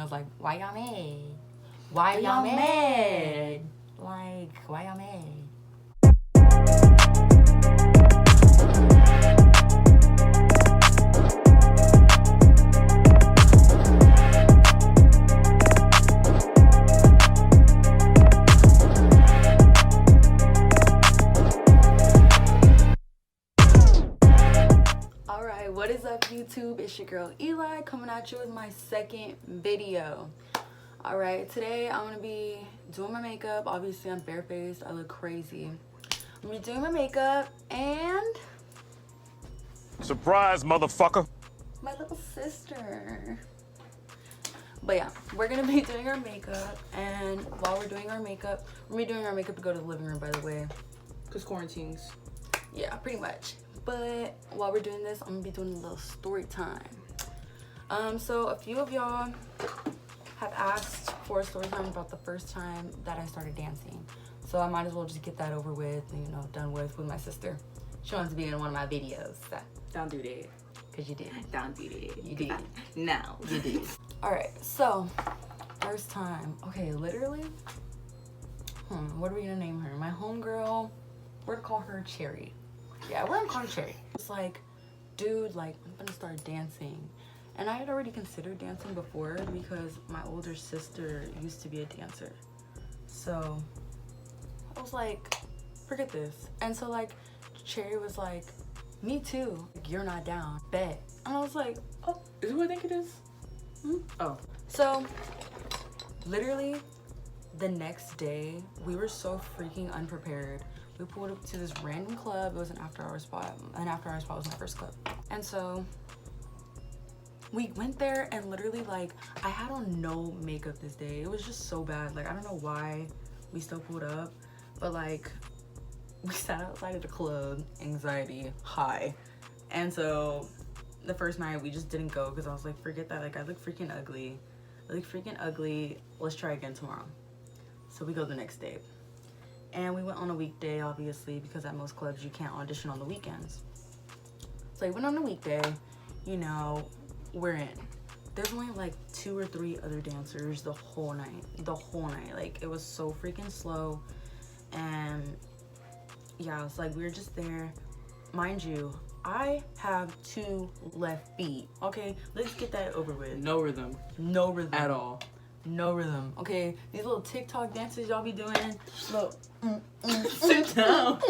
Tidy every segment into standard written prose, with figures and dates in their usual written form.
I was like, why y'all mad? Why y'all mad? Like, why y'all mad? Alright, what is up YouTube? It's your girl Eli coming at you with my second video. Alright, today I'm going to be doing my makeup. Obviously I'm barefaced, I look crazy. I'm going to be doing my makeup and... Surprise, motherfucker! My little sister. But yeah, we're going to be doing our makeup, and while we're doing our makeup, we're going to be doing our makeup to go to the living room, by the way. Because quarantines. Yeah, pretty much. But while we're doing this, I'm gonna be doing a little story time. So a few of y'all have asked for a story time about the first time that I started dancing. So I might as well just get that over with and, you know, done with my sister. She wants to be in one of my videos. So. Don't do that. Cause you did. Don't do that. You did. No. You did. Alright, so first time. Okay, literally. What are we gonna name her? My homegirl, we're gonna call her Cherry. Yeah, we're on Cherry. It's like, dude, like, I'm gonna start dancing. And I had already considered dancing before because my older sister used to be a dancer. So I was like, forget this. And so like, Cherry was like, me too. Like, you're not down. Bet. And I was like, oh. Is it who I think it is? Oh. So literally the next day, we were so freaking unprepared. We pulled up to this random club. It was an after-hour spot. An after-hour spot was my first club. And so we went there and literally, like, I had on no makeup this day. It was just so bad. Like, I don't know why we still pulled up, but like, we sat outside of the club, anxiety high. And so the first night we just didn't go because I was like, forget that. Like, I look freaking ugly. I look freaking ugly. Let's try again tomorrow. So we go the next day. And we went on a weekday, obviously, because at most clubs you can't audition on the weekends. So we went on a weekday, you know, we're in. There's only like 2 or 3 other dancers the whole night. Like, it was so freaking slow. And yeah, it's like we were just there. Mind you, I have 2 left feet. Okay, let's get that over with. No rhythm. No rhythm. At all. No rhythm. Okay, these little TikTok dances y'all be doing. Look. Sit down.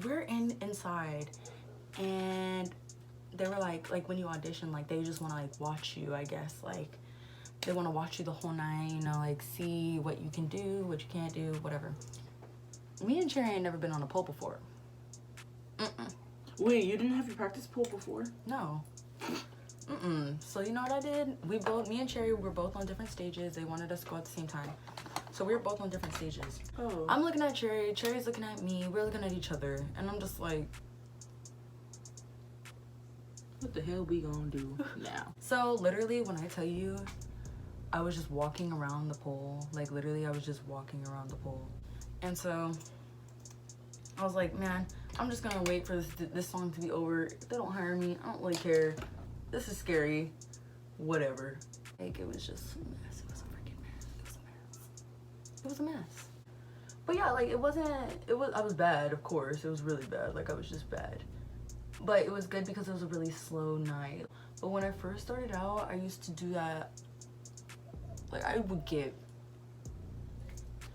We're inside, and they were like when you audition, like they just want to like watch you. I guess like they want to watch you the whole night. You know, like see what you can do, what you can't do, whatever. Me and Cherry ain't never been on a pole before. Wait, you didn't have your practice pole before? No. So you know what I did? Me and Cherry were both on different stages. They wanted us to go at the same time. So we were both on different stages. Oh. I'm looking at Cherry, Cherry's looking at me, we're looking at each other, and I'm just like, What the hell we gonna do now? So literally when I tell you, I was just walking around the pole. Like literally I was just walking around the pole. And so I was like, man, I'm just gonna wait for this song to be over. If they don't hire me, I don't really care. This is scary. Whatever. Like, it was just a mess. It was a freaking mess. It was a mess. It was a mess. But yeah, like, I was bad, of course. It was really bad. Like, I was just bad. But it was good because it was a really slow night. But when I first started out, I used to do that. Like, I would get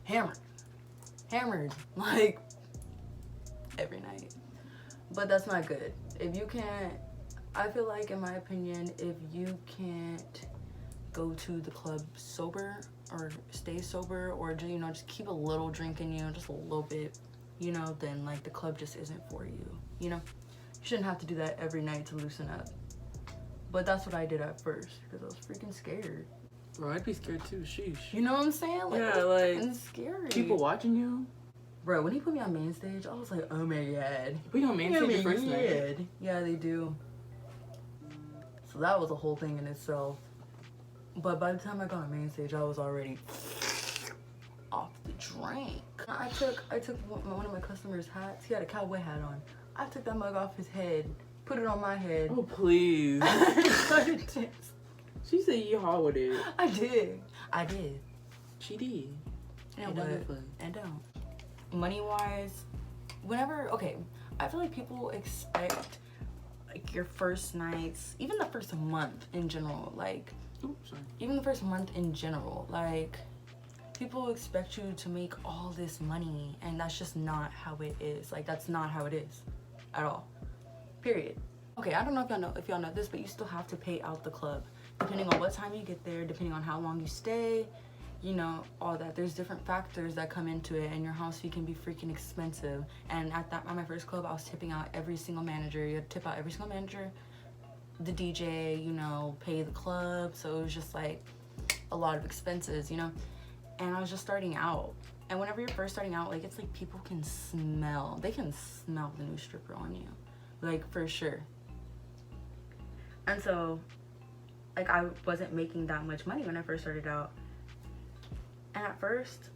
hammered, like, every night. But that's not good. If you can't, I feel like, in my opinion, if you can't go to the club sober or stay sober or, you know, just keep a little drink in you, just a little bit, you know, then like the club just isn't for you, you know? You shouldn't have to do that every night to loosen up. But that's what I did at first because I was freaking scared. Bro, I'd be scared too. Sheesh. You know what I'm saying? Like, yeah, like, it's scary. People watching you. Bro, when he put me on main stage, I was like, oh my god. Put you on main stage your first night? Yeah, they do. So that was a whole thing in itself. But by the time I got on main stage, I was already off the drink. I took one of my customers' hats. He had a cowboy hat on. I took that mug off his head, put it on my head. Oh, please. Started dancing. She said yeehaw with it. I did. She did. And what? And don't. Money-wise, I feel like people expect, like, your first nights, even the first month in general, like, people expect you to make all this money, and that's just not how it is. Like, that's not how it is at all. Period. Okay, I don't know if y'all know this, but you still have to pay out the club, depending on what time you get there, depending on how long you stay, you know, all that. There's different factors that come into it, and your house fee can be freaking expensive. And at my first club, I was tipping out every single manager. You had to tip out every single manager, the DJ, you know, pay the club. So it was just like a lot of expenses, you know. And I was just starting out. And whenever you're first starting out, like, it's like people can smell the new stripper on you, like, for sure. And so, like, I wasn't making that much money when I first started out. And at first,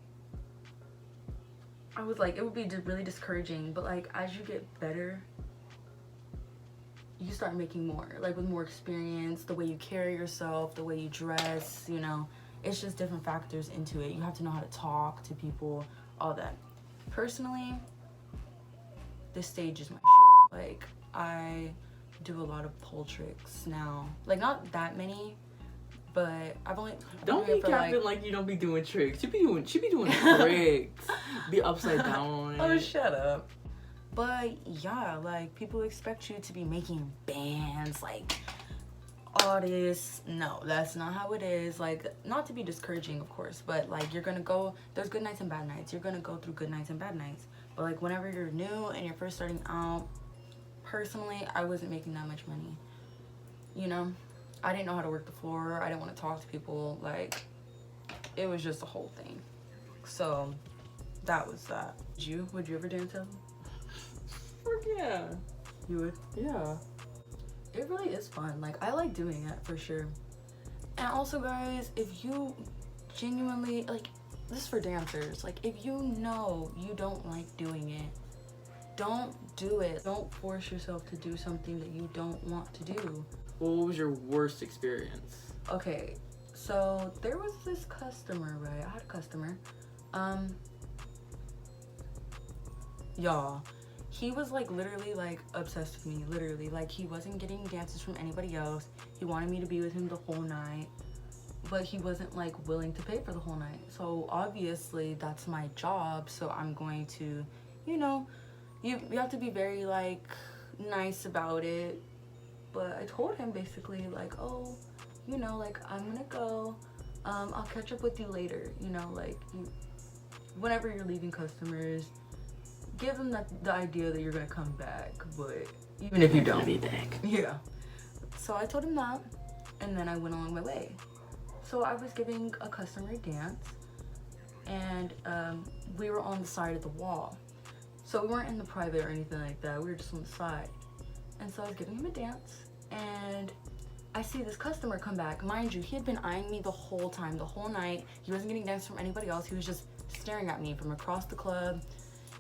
I was like, it would be really discouraging. But, like, as you get better, you start making more. Like, with more experience, the way you carry yourself, the way you dress, you know. It's just different factors into it. You have to know how to talk to people, all that. Personally, this stage is my shit. Like, I do a lot of pole tricks now. Like, not that many. But I've only don't be capping like you don't be doing tricks. She be doing tricks. Be upside down on it. Oh, shut up. But yeah, like, people expect you to be making bands, like, all this. No, that's not how it is. Like, not to be discouraging, of course, but like, you're gonna go. There's good nights and bad nights. You're gonna go through good nights and bad nights. But like, whenever you're new and you're first starting out, personally, I wasn't making that much money. You know. I didn't know how to work the floor. I didn't want to talk to people. Like, it was just a whole thing. So, that was that. Would you ever dance out? Yeah. You would? Yeah. It really is fun. Like, I like doing it for sure. And also, guys, if you genuinely, like, this is for dancers. Like, if you know you don't like doing it, don't do it. Don't force yourself to do something that you don't want to do. What was your worst experience? Okay, so there was this customer, right? I had a customer. Y'all, he was like literally like obsessed with me, literally. Like, he wasn't getting dances from anybody else. He wanted me to be with him the whole night, but he wasn't like willing to pay for the whole night. So obviously that's my job, so I'm going to, you know, you have to be very like nice about it. But I told him basically like, oh, you know, like, I'm gonna go, I'll catch up with you later, you know, like, whenever you're leaving customers, give them the idea that you're gonna come back, but even if you don't. Be back. Yeah. So I told him that, and then I went along my way. So I was giving a customer a dance, and we were on the side of the wall. So we weren't in the private or anything like that, we were just on the side. And so I was giving him a dance, and I see this customer come back. Mind you, he had been eyeing me the whole time, the whole night. He wasn't getting dance from anybody else. He was just staring at me from across the club,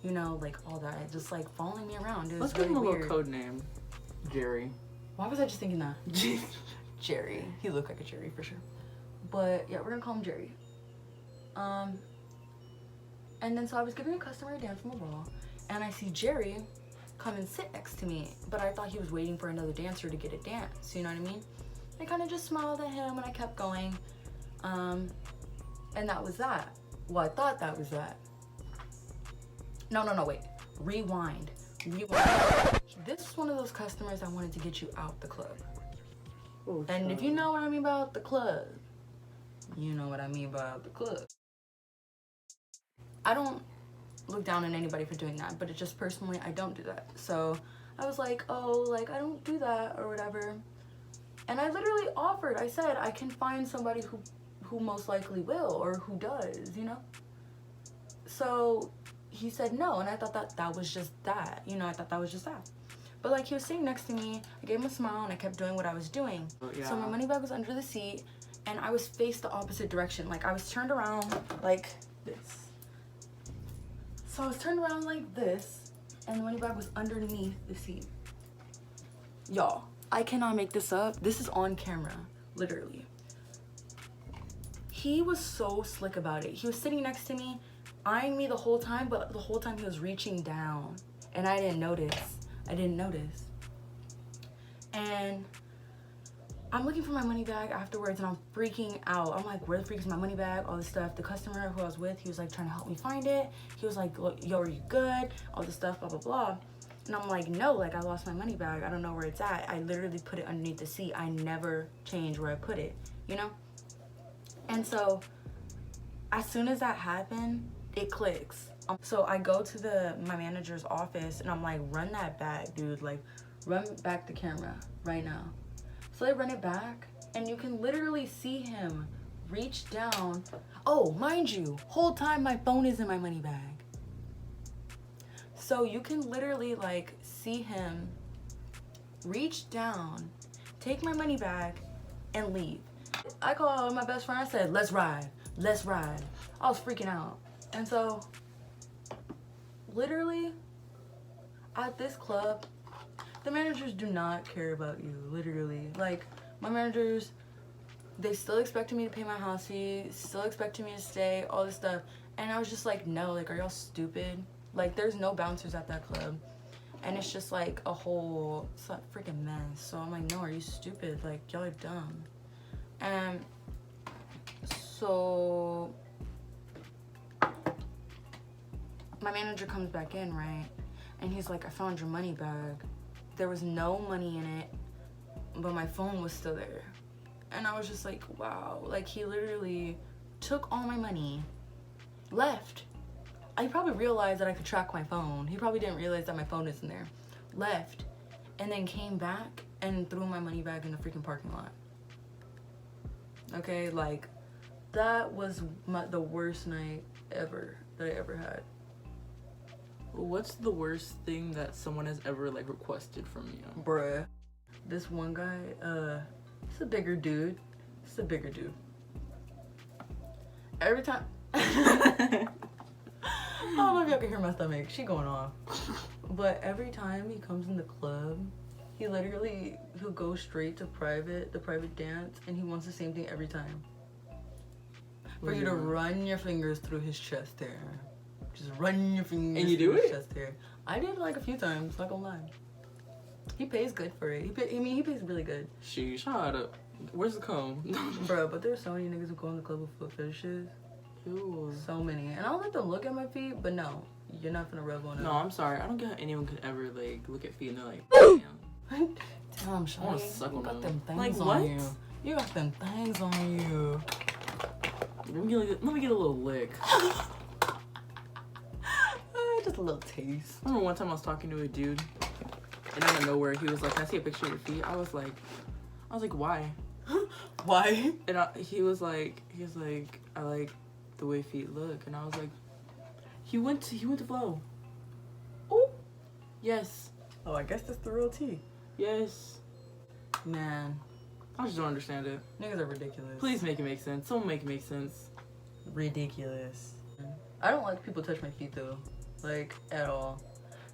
you know, like, all that. Just, like, following me around. It was Let's give him a weird. little code name. Jerry. Why was I just thinking that? Jerry. He looked like a Jerry for sure. But, yeah, we're gonna call him Jerry. And then so I was giving a customer a dance from the wall, and I see Jerry come and sit next to me, but I thought he was waiting for another dancer to get a dance, you know what I mean? I kind of just smiled at him and I kept going, and that was that. Well, I thought that was that. No, wait, rewind. This is one of those customers I wanted to get you out the club. Oh, and if you know what I mean about the club, you know what I mean about the club. I don't look down on anybody for doing that, but it just personally, I don't do that. So I was like, oh, like, I don't do that or whatever. And I literally offered, I said, I can find somebody who most likely will, or who does, you know? So he said no, and I thought that was just that, you know, I thought that was just that. But like, he was sitting next to me, I gave him a smile, and I kept doing what I was doing. Oh, yeah. So my money bag was under the seat, and I was faced the opposite direction. Like, I was turned around like this. So I was turned around like this, and the money bag was underneath the seat. Y'all, I cannot make this up. This is on camera, literally. He was so slick about it. He was sitting next to me, eyeing me the whole time, but the whole time he was reaching down. And I didn't notice. And I'm looking for my money bag afterwards, and I'm freaking out. I'm like, where the freak is my money bag? All this stuff. The customer who I was with, he was like trying to help me find it. He was like, yo, are you good? All this stuff, blah, blah, blah. And I'm like, no, like I lost my money bag. I don't know where it's at. I literally put it underneath the seat. I never change where I put it, you know? And so as soon as that happened, it clicks. So I go to my manager's office, and I'm like, run that back, dude. Like, run back the camera right now. So they run it back, and you can literally see him reach down. Oh, mind you, whole time my phone is in my money bag. So you can literally like see him reach down, take my money bag, and leave. I called my best friend. I said, let's ride. I was freaking out. And so literally at this club, the managers do not care about you, literally. Like, my managers, they still expected me to pay my house fee, still expected me to stay, all this stuff. And I was just like, no, like, are y'all stupid? Like, there's no bouncers at that club. And it's just like a whole freaking mess. So I'm like, no, are you stupid? Like, y'all are dumb. And so my manager comes back in, right? And he's like, I found your money bag. There was no money in it, but my phone was still there. And I was just like, wow. Like, he literally took all my money, left. I probably realized that I could track my phone. He probably didn't realize that my phone isn't there. Left, and then came back and threw my money bag in the freaking parking lot. Okay, like, that was the worst night ever that I ever had. What's the worst thing that someone has ever like requested from you? Bruh. This one guy, he's a bigger dude. Every time I don't know if y'all can hear my stomach. She going off. But every time he comes in the club, he'll go straight to the private dance, and he wants the same thing every time. For you to run your fingers through his chest hair. Just run your fingers and you do through his it? chest hair. I did it like a few times, not gonna lie. He pays good for it. He pays really good. Sheesh, shut up. Where's the comb? Bro, but there's so many niggas who go in the club with foot fetishes. Ew. So many. And I don't let them look at my feet, but no. You're not gonna rub on it. No, I'm sorry. I don't get how anyone could ever like look at feet and they're like, damn. Damn, Shawty, I wanna suck you on got them. them Like, things what? on you. You got them things on you. Let me get a little lick. Just a little taste. I remember one time I was talking to a dude, and out of nowhere he was like, "Can I see a picture of your feet?" I was like, "Why?" Why? And he was like, "I like the way feet look," and I was like, "He went to Flow." Oh, yes. Oh, I guess that's the real tea. Yes. Man, I just don't understand it. niggas are ridiculous. Please make it make sense. Someone make it make sense. Ridiculous. I don't like people touch my feet though. Like, at all.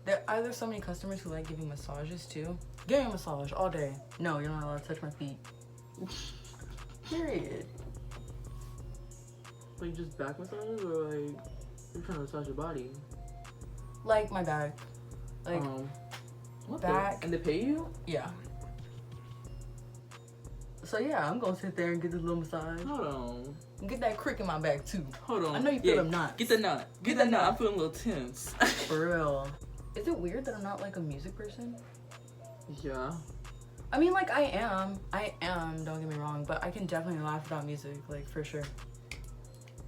There's so many customers who like giving massages too. Give me a massage all day. No, you're not allowed to touch my feet. Period. Like just back massages, or like you're trying to massage your body? Like my back. Like, what back. And they pay you? Yeah. So yeah, I'm gonna sit there and get this little massage. Hold on. And get that crick in my back too. Hold on. I know you feel them knots. Get the knot. Get the knot. I'm feeling a little tense. For real. Is it weird that I'm not like a music person? Yeah. I mean, like, I am, don't get me wrong, but I can definitely laugh about music, like, for sure.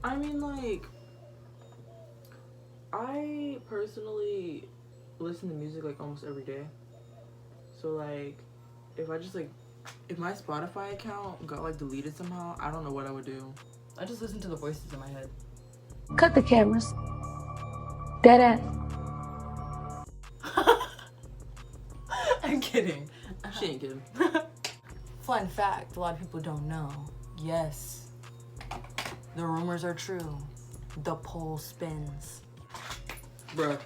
I mean, like, I personally listen to music, like, almost every day. So, like, if my Spotify account got, like, deleted somehow, I don't know what I would do. I just listen to the voices in my head. Cut the cameras. Dead ass. I'm kidding. She ain't kidding. Fun fact, a lot of people don't know. Yes, the rumors are true. The pole spins. Bruh.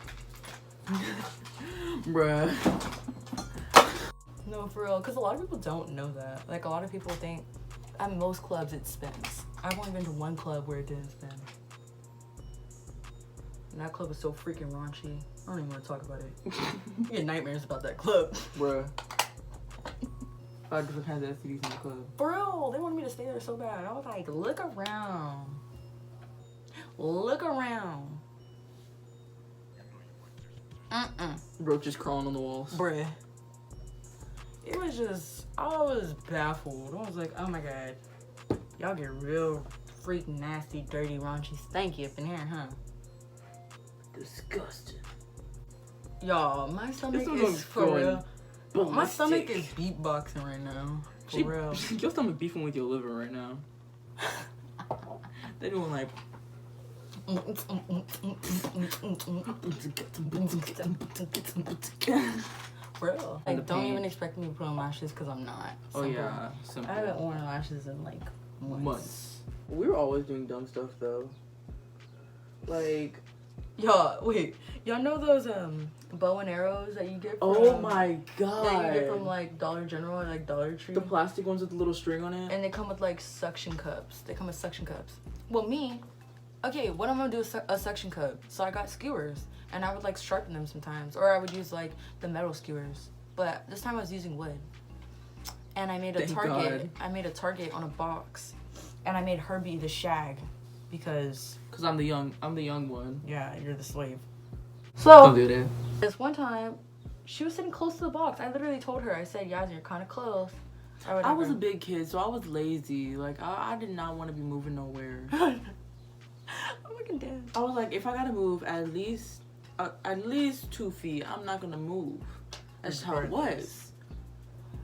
Bruh. No, for real. Because a lot of people don't know that. Like, a lot of people think at most clubs it spins. I've only been to one club where it didn't spin. And that club was so freaking raunchy. I don't even want to talk about it. You get nightmares about that club. Bruh. 5 different kinds of STDs in the club. For real, they wanted me to stay there so bad. I was like, look around. Look around. Roaches crawling on the walls. Bruh. It was just, I was baffled. I was like, oh my god. Y'all get real freaking nasty, dirty, raunchy, stanky up in here, huh? Disgusting. Y'all, my stomach This is for real. ballistic. My stomach is beatboxing right now. For real. Your stomach beefing with your liver right now. They doing like. For real. Like, don't even expect me to put on lashes because I'm not. Oh Simple. yeah, simple. I haven't worn lashes in like months. We were always doing dumb stuff though. Like, Y'all, wait. Y'all know those bow and arrows that you get from, oh my god, that you get from like Dollar General or like Dollar Tree? the plastic ones with the little string on it. And they come with like suction cups. They come with suction cups. Well, okay, what I'm gonna do is a suction cup. So I got skewers, and I would like sharpen them sometimes, or I would use like the metal skewers. But this time I was using wood, and I made a Thank target. God. I made a target on a box, and I made Herbie the shag, because I'm the young one. yeah, you're the slave. Don't So do that. this one time, she was sitting close to the box. I literally told her, I said, "Yas, you're kind of close." Or I was a whatever. big kid, so I was lazy. Like, I did not want to be moving nowhere. I'm fucking dead. I was like, if I gotta move at least 2 feet, I'm not gonna move. That's how it was.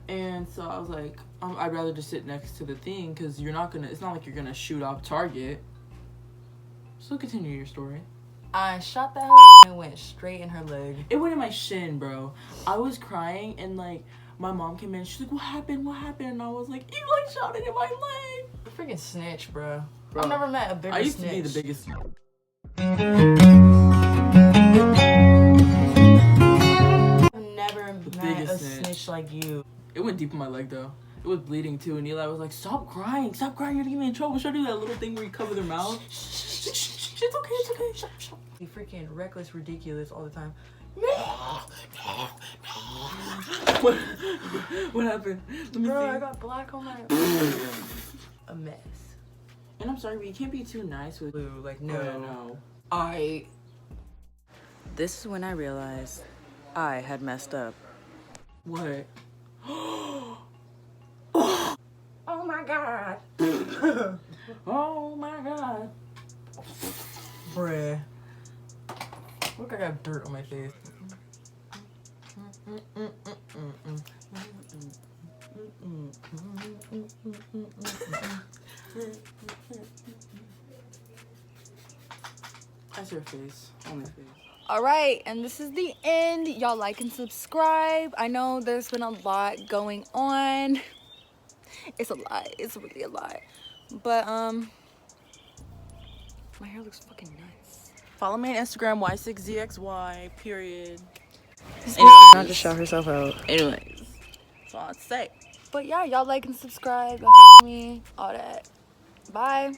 And so I was like, I'd rather just sit next to the thing because it's not like you're gonna shoot off target. So continue your story. I shot that hoe and it went straight in her leg. It went in my shin, bro. I was crying and like my mom came in. She's like, "What happened? What happened?" And I was like, "You like shot it in my leg." Freaking snitch, bro. Bro, I've never met a bigger I used snitch. to be the biggest. I've never met biggest a snitch. snitch like you. It went deep in my leg though. It was bleeding too, and Eli was like, "Stop crying! Stop crying! You're gonna get me in trouble." Should I do that little thing where you cover their mouth? Shh, it's okay. It's okay. Shut, shut. You freaking reckless, ridiculous all the time. What happened? Let me Bro, see. I got black on my... a mess. And I'm sorry, but you can't be too nice with Blue, like, no. This is when I realized I had messed up. What? Oh my god. Oh my god. Bruh. Look, I got dirt on my face. That's your face. Only face. All right, and this is the end. Y'all like and subscribe. I know there's been a lot going on. It's a lot. It's really a lot. But my hair looks fucking nuts. Follow me on Instagram, y6zxy, period. Not just shout herself out. Anyways, that's all I'd say. But yeah, y'all like and subscribe. Y'all fuck with me. All that. Bye.